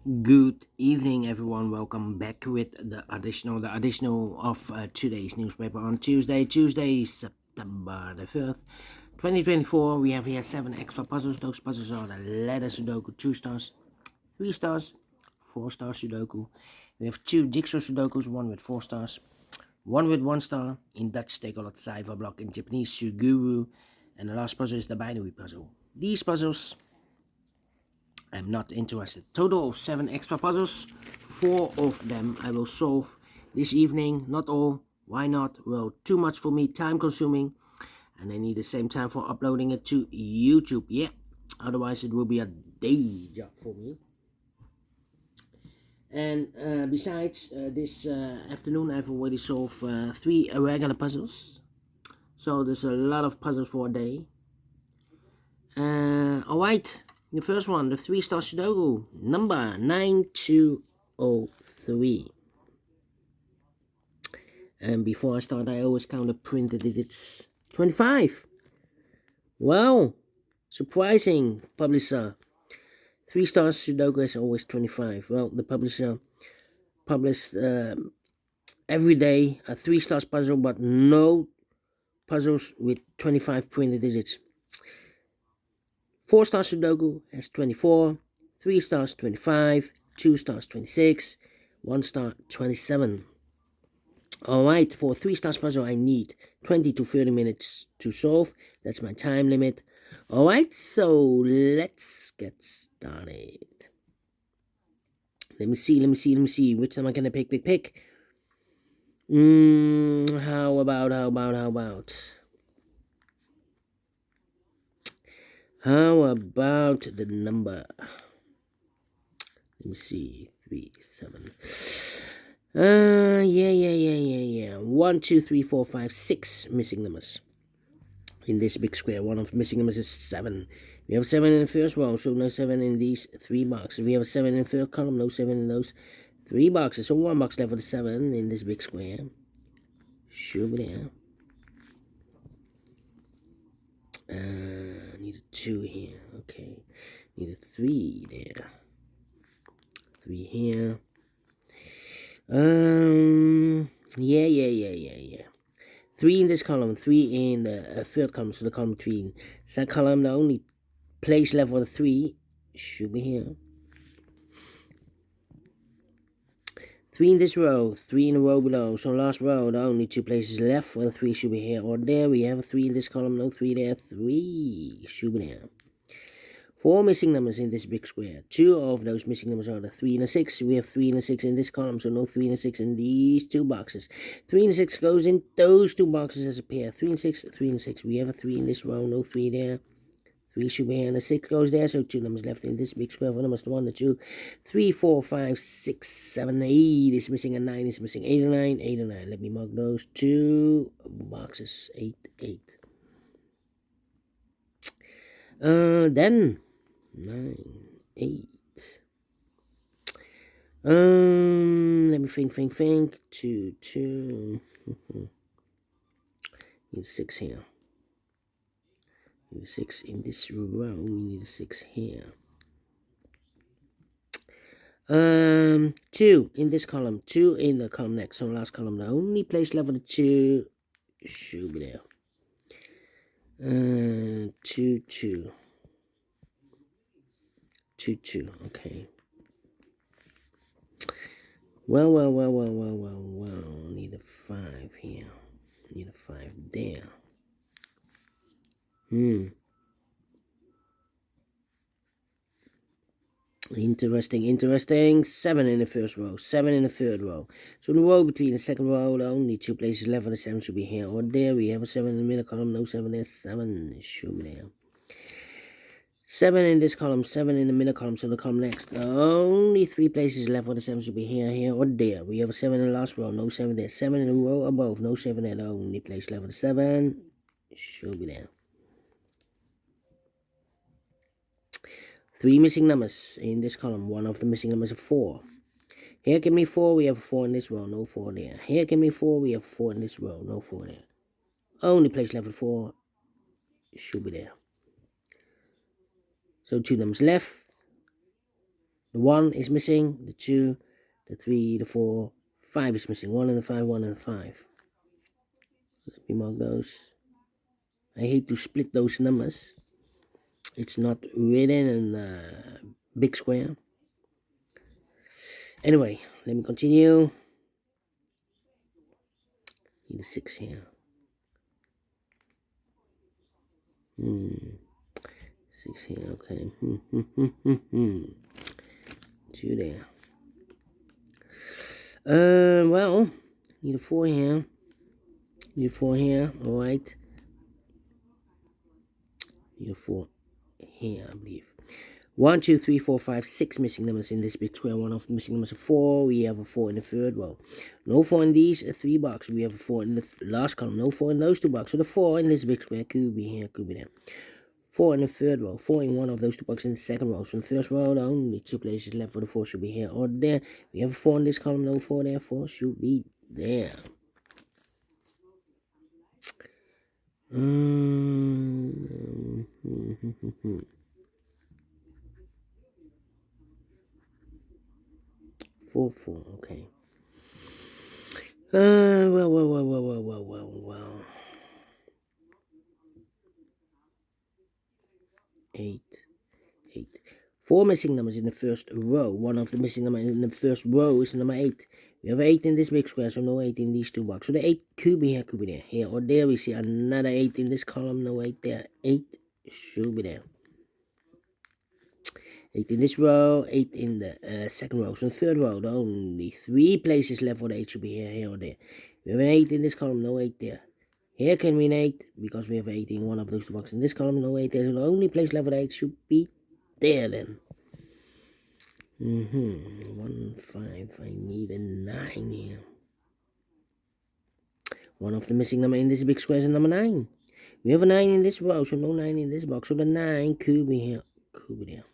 Good evening, everyone. Welcome back with the additional of today's newspaper on Tuesday, September the 5th, 2024. We have here 7 extra puzzles. Those puzzles are the letter Sudoku, 2 stars, 3 stars, 4 stars Sudoku. We have 2 jigsaw Sudokus, one with 4 stars, one with 1 star. In Dutch, they call it Cyberblock. In Japanese, Suguru. And the last puzzle is the binary puzzle. These puzzles I'm not interested. Total of 7 extra puzzles. 4 of them I will solve this evening. Not all. Why not? Well, too much for me, time consuming. And I need the same time for uploading it to YouTube. Yeah. Otherwise it will be a day job for me. And besides, this afternoon I've already solved 3 regular puzzles. So there's a lot of puzzles for a day. Alright. The first one, the 3 star Sudoku, number 9203. And before I start, I always count the printed digits. 25. Wow, surprising, publisher. 3 stars Sudoku is always 25. Well, the publisher published every day a 3 stars puzzle, but no puzzles with 25 printed digits. 4 star Sudoku has 24, 3 stars 25, 2 stars 26, 1 star 27. Alright, for 3 stars puzzle I need 20 to 30 minutes to solve. That's my time limit. Alright, so let's get started. Let me see. Which am I gonna pick? How about the number? Let me see. 3, 7. Yeah. 1, 2, 3, 4, 5, 6 missing numbers. In this big square, one of missing numbers is 7. We have 7 in the first row, so no 7 in these 3 boxes. We have 7 in the third column, no 7 in those 3 boxes. So 1 box left with 7 in this big square. Should be there. Need a 2 here. Okay. Need a 3 there. 3 here. Yeah. 3 in this column, 3 in the third column, so the column between. That column, the only place left for the 3 should be here. 3 in this row, 3 in the row below. So last row, the only 2 places left for the 3 should be here or there. We have a 3 in this column, no 3 there, 3 should be there. 4 missing numbers in this big square. 2 of those missing numbers are the 3 and the 6. We have 3 and the 6 in this column, so no 3 and the 6 in these 2 boxes. 3 and 6 goes in those 2 boxes as a pair. 3 and 6, 3 and 6. We have a 3 in this row, no 3 there. 3 should be here, and the 6 goes there, so 2 numbers left in this big square. For numbers 1, 2, 3, 4, 5, 6, 7, 8 is missing, and 9 is missing. 8 and 9, 8 and 9. Let me mark those 2 boxes. 8, 8. Then 9, 8. Let me think. 2, 2. Need 6 here. Need 6 in this row. We need 6 here. 2 in this column. 2 in the column next. So last column. The only place left for the 2 should be there. 2, 2. 2, 2. Okay. Well. Need a 5 here. Need a 5 there. Interesting. 7 in the first row, 7 in the third row. So in the row between the second row, the only 2 places left for the 7 should be here or there. We have a 7 in the middle column, no 7 there, 7 should be there. 7 in this column, 7 in the middle column, so the column next. Only 3 places left for the 7 should be here or there. We have a 7 in the last row, no 7 there. 7 in the row above, no 7 there. The only place left for the 7 should be there. 3 missing numbers in this column. One of the missing numbers is 4. Here, give me 4. We have a 4 in this row, no 4 there. Here, give me 4. We have a 4 in this row, no 4 there. Only place left for 4 should be there. So 2 numbers left. The 1 is missing, the 2, the 3, the 4, 5 is missing. 1 and the 5, 1 and the 5. Let me mark those. I hate to split those numbers. It's not written in a big square. Anyway, let me continue. Need a 6 here. 6 here, okay. 2 there. Well, need a 4 here. Need a 4 here, alright. Need a 4 here, I believe. 1, 2, 3, 4, 5, 6 missing numbers in this big square. One of the missing numbers is 4. We have a 4 in the third row. No 4 in these 3 boxes. We have a 4 in the last column. No 4 in those 2 boxes. So the 4 in this big square could be here, could be there. 4 in the third row. 4 in one of those 2 boxes in the second row. So in the first row, the only 2 places left for the 4 should be here or there. We have a 4 in this column. No 4 there. 4 should be there. 4, 4, okay. Well. 8. 4 missing numbers in the first row. One of the missing numbers in the first row is number 8. We have 8 in this big square, so no 8 in these 2 boxes. So the 8 could be here, could be there. Here or there, we see another 8 in this column. No 8 there. 8 should be there. 8 in this row, 8 in the second row. So in the third row, the only 3 places left for the 8 should be here or there. We have an 8 in this column, no 8 there. Here can be an 8, because we have 8 in one of those 2 boxes. In this column, no 8 there. So the only place left for the 8 should be there then. 1, 5. I need a 9 here. One of the missing number in this big square is number 9. We have a 9 in this row, so no 9 in this box. So the 9 could be here, could be there.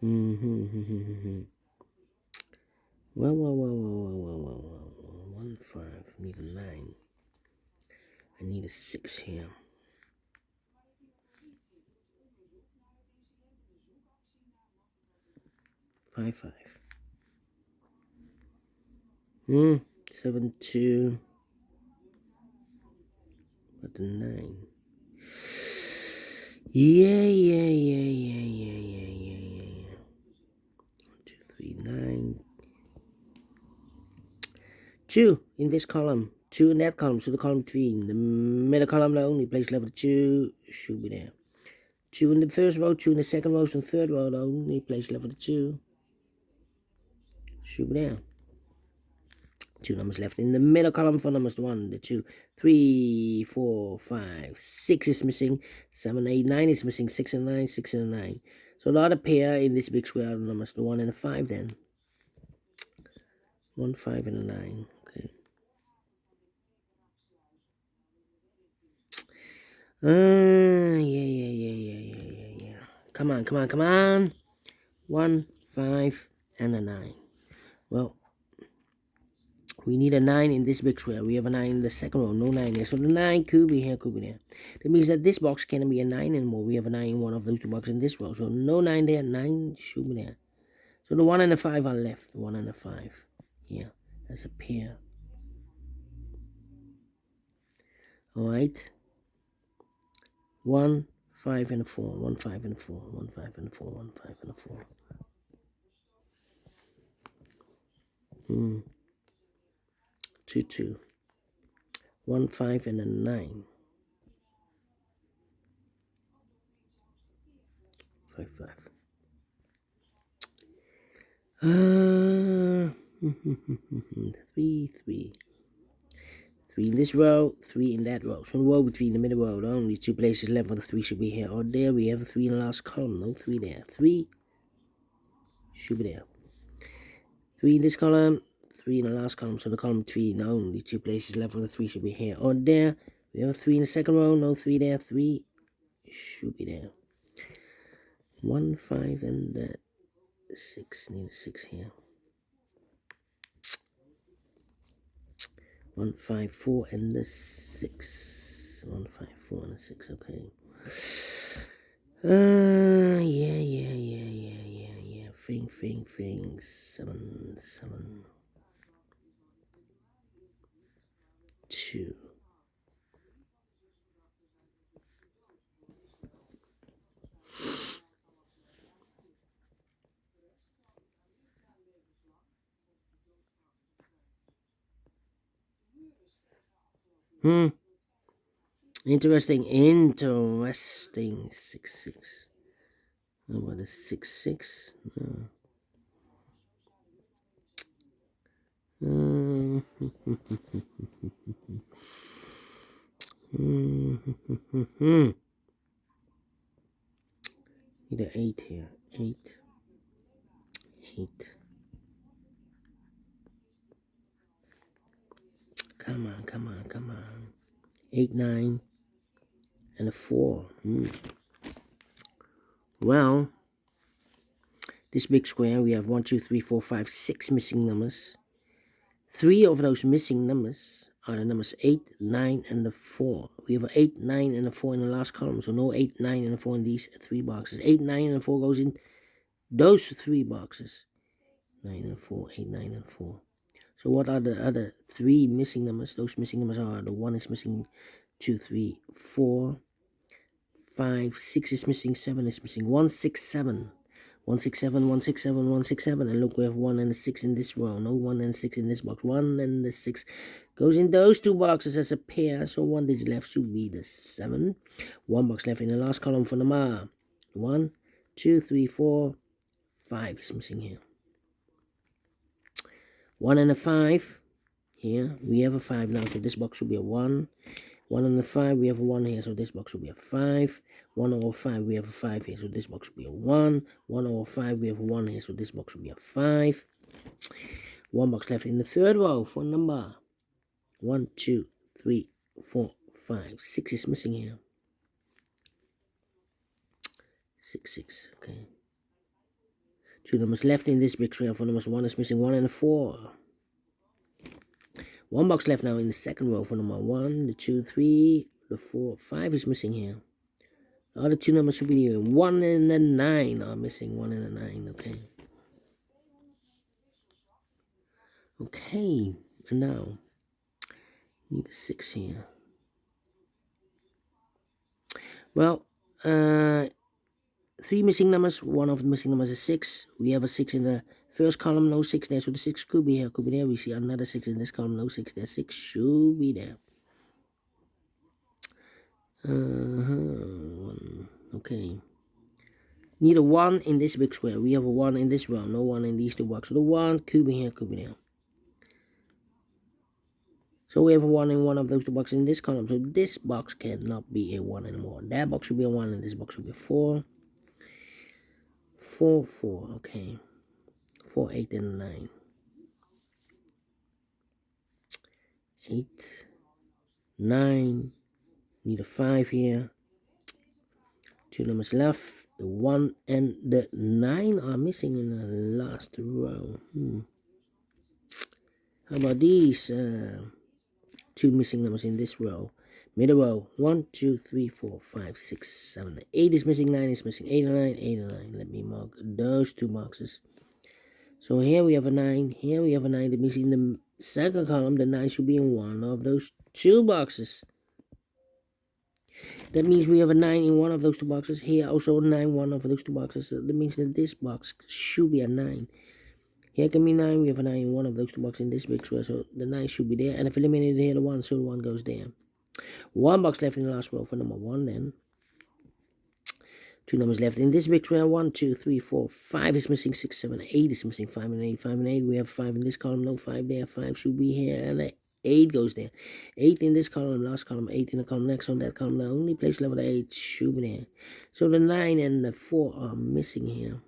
Well. 1, 5. Need a 9. I need a 6 here. 5, 5. 7, 2. But the 9. Yeah. 1, 2, 3, 9. 2 in this column. 2 in that column. So the column 3. In the middle column, the only place left 2 should be there. 2 in the first row, 2 in the second row, so the third row, the only place left for the 2 should be there. 2 numbers left in the middle column for numbers 1, the 2, 3, 4, 5, 6 is missing, 7, 8, 9 is missing, 6 and 9, 6 and 9. So the other pair in this big square are numbers the 1 and the 5 then. 1, 5 and a 9. Okay. Yeah. Come on. 1, 5 and a 9. Well, we need a 9 in this big square. We have a 9 in the second row. No 9 there. So the 9 could be here, could be there. That means that this box can't be a 9 anymore. We have a 9 in one of those 2 boxes in this row. So no 9 there. 9 should be there. So the 1 and the 5 are left. 1 and the 5. Yeah, that's a pair. Alright. 1, 5 and a 4. 1, 5 and a 4. 1, 5 and a 4. 1, 5 and a 4. 2, 2. 1, 5 and a 9. 5, 5. 3, 3. 3 in this row, 3 in that row. So in the row between the middle row, the only 2 places left for the 3 should be here or there. We have a 3 in the last column. No 3 there. 3 should be there. 3 in this column, 3 in the last column. So the column 3, the only 2 places left for the 3 should be here or there. We have a 3 in the second row. No 3 there. 3 should be there. 1, 5 and the 6. Need a 6 here. 1, 5, 4 and the 6. 1, 5, 4 and a 6, okay. Yeah. Thing. 7, 7, 2. Interesting. 6, 6. Oh, what is 6, 6? Need an 8 here. 8. 8. Come on. 8, 9, and a 4. Well, this big square, we have 1, 2, 3, 4, 5, 6 missing numbers. 3 of those missing numbers are the numbers 8, 9, and the 4. We have an 8, 9, and a 4 in the last column, so no 8, 9, and a 4 in these 3 boxes. 8, 9, and a 4 goes in those 3 boxes. 9 and 4, 8, 9, and 4. So what are the other 3 missing numbers? Those missing numbers are, the 1 is missing, 2, 3, 4, 5, 6 is missing, 7 is missing, 1, 6, 7. 1, 6, 7, 1, 6, 7, 1, 6, 7. And look, we have 1 and a 6 in this row. No 1 and 6 in this box. 1 and the 6 goes in those 2 boxes as a pair. So 1 digit left should be the 7. 1 box left in the last column for number 1, 2, 3, 4, 5 is missing here. 1 and a 5 here. We have a 5 now, so this box should be a 1. 1 and a 5, we have a 1 here, so this box will be a 5. 1 over 5, we have a 5 here, so this box will be a 1. 1 over 5, we have a 1 here, so this box will be a 5. 1 box left in the third row for number 1, 2, 3, 4, 5. 6 is missing here. 6, 6, okay. 2 numbers left in this big square. For numbers 1 is missing, 1 and a 4. 1 box left now in the second row for number 1, the 2, 3, the 4, 5 is missing here. The other 2 numbers should be here. 1 and a 9 are missing. 1 and a 9, okay. Okay, and now, need a 6 here. Well, 3 missing numbers. 1 of the missing numbers is 6. We have a 6 in the first column, no 6 there, so the 6 could be here, could be there. We see another 6 in this column, no 6 there. 6 should be there. Okay. Need a 1 in this big square. We have a 1 in this row, no 1 in these 2 boxes. So the 1 could be here, could be there. So we have a 1 in one of those 2 boxes in this column. So this box cannot be a 1 anymore. That box should be a 1 and this box should be a 4. 4, 4, okay. 4, 8, and 9. 8, 9. Need a 5 here. 2 numbers left. The 1 and the 9 are missing in the last row. How about these 2 missing numbers in this row? Middle row. 1, 2, 3, 4, 5, 6, 7. 8 is missing, 9 is missing. 8 and 9, 8 and 9. Let me mark those 2 boxes. So here we have a 9. Here we have a 9. That means in the second column, the 9 should be in one of those 2 boxes. That means we have a 9 in one of those 2 boxes. Here also a 9 one of those 2 boxes. So that means that this box should be a 9. Here can be 9. We have a 9 in one of those 2 boxes in this big square. So the 9 should be there. And I've eliminated here the 1. So the 1 goes there. 1 box left in the last row for number 1 then. 2 numbers left in this big square. 1, 2, 3, 4, 5 is missing. 6, 7, 8 is missing. 5 and 8. 5 and 8. We have 5 in this column. No 5 there. 5 should be here. And 8 goes there. 8 in this column, last column, 8 in the column next on that column. The only place level 8 should be there. So the 9 and the 4 are missing here.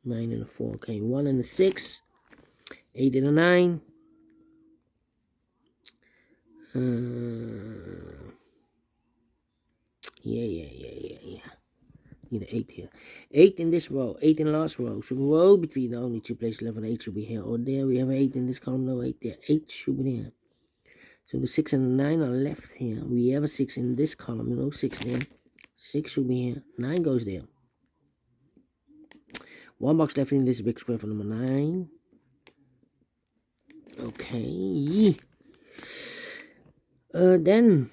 9 and the 4. Okay, 1 and the 6. 8 and the 9. Yeah. Need an 8 here. 8 in this row. 8 in the last row. So the row between the only 2 places level 8 should be here or there. We have 8 in this column, no 8 there. 8 should be there. So the 6 and the 9 are left here. We have a 6 in this column, no 6 there. 6 should be here. 9 goes there. One box left in this big square for number 9. Okay. Then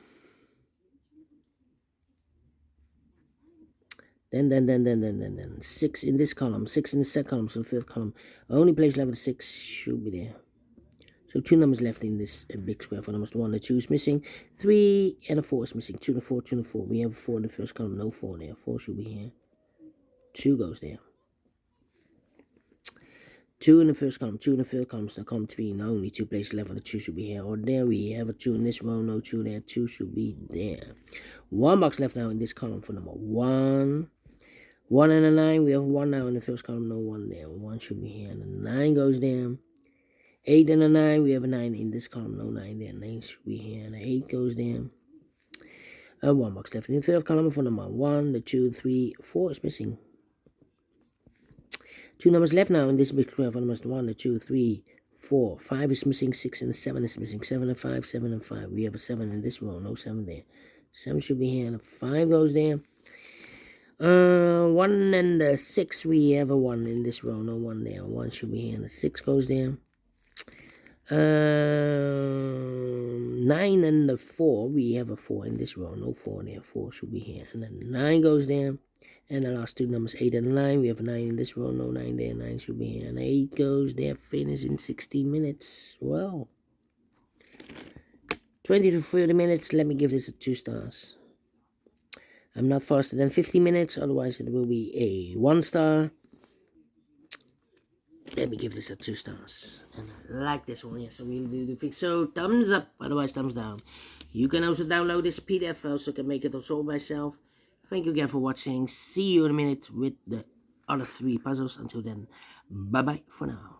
6 in this column, 6 in the second column, so the fifth column. Only place left with 6 should be there. So 2 numbers left in this big square for numbers. The 1, the 2 is missing. 3 and a 4 is missing. 2 and a 4, 2 and a 4. We have a 4 in the first column, no 4 there. 4 should be here. 2 goes there. 2 in the first column, 2 in the third column, so column 3, and only 2 places left, and the 2 should be here. Or there we have a 2 in this row, no 2 there, 2 should be there. 1 box left now in this column for number 1. 1 and a 9, we have 1 now in the first column, no 1 there. 1 should be here, and the 9 goes there. 8 and a 9, we have a 9 in this column, no 9 there. 9 should be here, and the 8 goes there. 1 box left in the third column for number 1, the 2, 3, 4 is missing. 2 numbers left now in this big square for numbers 1, the 2, 3, 4, 5 is missing, 6 and 7 is missing. 7 and 5, 7 and 5. We have a 7 in this row, no 7 there. 7 should be here, and a 5 goes there. 1 and 6, we have a 1 in this row, no 1 there. 1 should be here, and a 6 goes there. 9 and 4, we have a 4 in this row, no 4 there. 4 should be here, and then 9 goes there. And the last 2 numbers, 8 and 9. We have a 9 in this row, no 9 there. 9 should be here. And 8 goes there, finish in 60 minutes. Well, 20 to 30 minutes. Let me give this a 2 stars. I'm not faster than 50 minutes, otherwise it will be a 1 star. Let me give this a 2 stars. And I like this one, yes, I really do think so. Thumbs up, otherwise thumbs down. You can also download this PDF file, so I can make it also myself. Thank you again for watching. See you in a minute with the other 3 puzzles. Until then, bye-bye for now.